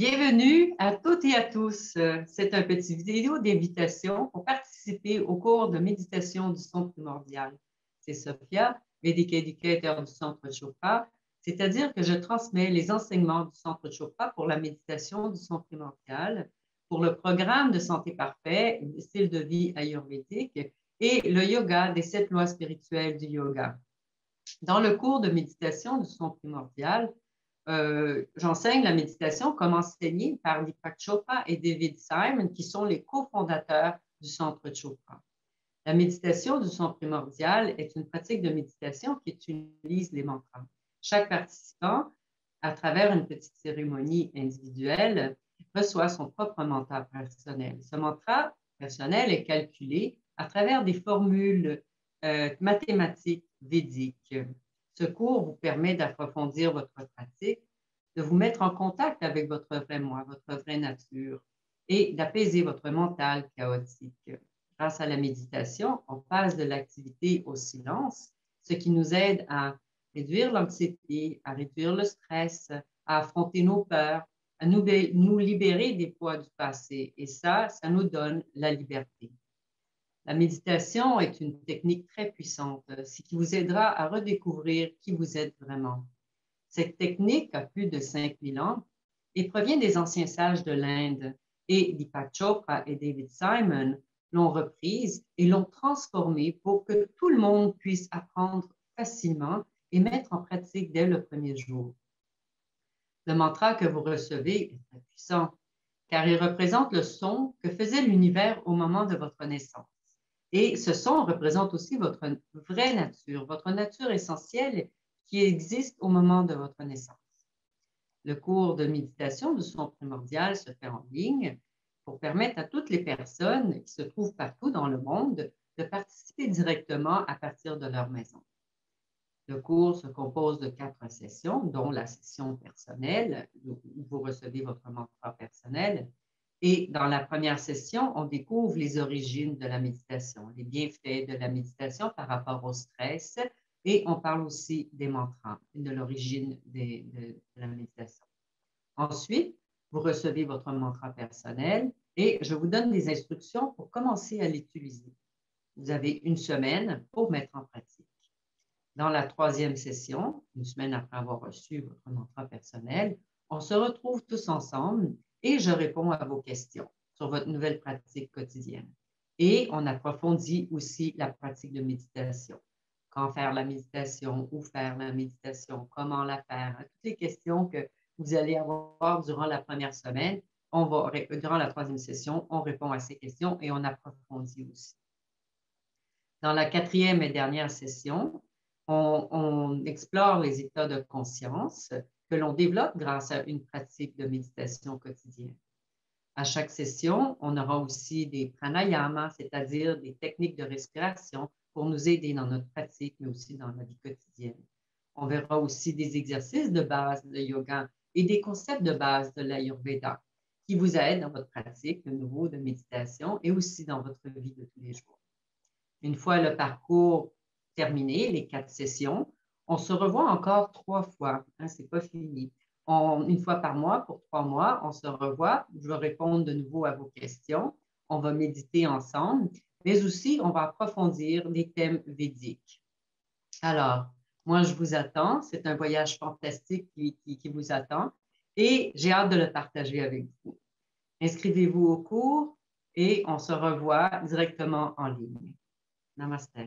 Bienvenue à toutes et à tous. C'est un petit vidéo d'invitation pour participer au cours de méditation du son primordial. C'est Sophia, Vedic Educator du Centre Chopra, c'est-à-dire que je transmets les enseignements du Centre Chopra pour la méditation du son primordial, pour le programme de santé parfait, le style de vie ayurvédique et le yoga des 7 lois spirituelles du yoga. Dans le cours de méditation du son primordial, j'enseigne la méditation comme enseignée par Deepak Chopra et David Simon, qui sont les cofondateurs du Centre Chopra. La méditation du son primordial est une pratique de méditation qui utilise les mantras. Chaque participant, à travers une petite cérémonie individuelle, reçoit son propre mantra personnel. Ce mantra personnel est calculé à travers des formules mathématiques védiques. Ce cours vous permet d'approfondir votre pratique, de vous mettre en contact avec votre vrai moi, votre vraie nature et d'apaiser votre mental chaotique. Grâce à la méditation, on passe de l'activité au silence, ce qui nous aide à réduire l'anxiété, à réduire le stress, à affronter nos peurs, à nous libérer des poids du passé. Et ça nous donne la liberté. La méditation est une technique très puissante, ce qui vous aidera à redécouvrir qui vous êtes vraiment. Cette technique a plus de 5000 ans et provient des anciens sages de l'Inde. Et Deepak Chopra et David Simon l'ont reprise et l'ont transformée pour que tout le monde puisse apprendre facilement et mettre en pratique dès le premier jour. Le mantra que vous recevez est très puissant, car il représente le son que faisait l'univers au moment de votre naissance. Et ce son représente aussi votre vraie nature, votre nature essentielle qui existe au moment de votre naissance. Le cours de méditation du son primordial se fait en ligne pour permettre à toutes les personnes qui se trouvent partout dans le monde de participer directement à partir de leur maison. Le cours se compose de 4 sessions, dont la session personnelle, où vous recevez votre mantra personnel. Et dans la première session, on découvre les origines de la méditation, les bienfaits de la méditation par rapport au stress, et on parle aussi des mantras, de l'origine de la méditation. Ensuite, vous recevez votre mantra personnel et je vous donne des instructions pour commencer à l'utiliser. Vous avez une semaine pour mettre en pratique. Dans la 3e session, une semaine après avoir reçu votre mantra personnel, on se retrouve tous ensemble et je réponds à vos questions sur votre nouvelle pratique quotidienne. Et on approfondit aussi la pratique de méditation. Quand faire la méditation, où faire la méditation, comment la faire, toutes les questions que vous allez avoir durant la première semaine, durant la 3e session, on répond à ces questions et on approfondit aussi. Dans la 4e et dernière session, on explore les états de conscience que l'on développe grâce à une pratique de méditation quotidienne. À chaque session, on aura aussi des pranayamas, c'est-à-dire des techniques de respiration pour nous aider dans notre pratique, mais aussi dans la vie quotidienne. On verra aussi des exercices de base de yoga et des concepts de base de l'Ayurveda qui vous aident dans votre pratique de nouveau de méditation et aussi dans votre vie de tous les jours. Une fois le parcours terminé, les 4 sessions, on se revoit encore 3 fois. Ce n'est pas fini. Une fois par mois, pour 3 mois, on se revoit. Je vais répondre de nouveau à vos questions. On va méditer ensemble, mais aussi on va approfondir les thèmes védiques. Alors, moi, je vous attends. C'est un voyage fantastique qui vous attend et j'ai hâte de le partager avec vous. Inscrivez-vous au cours et on se revoit directement en ligne. Namaste.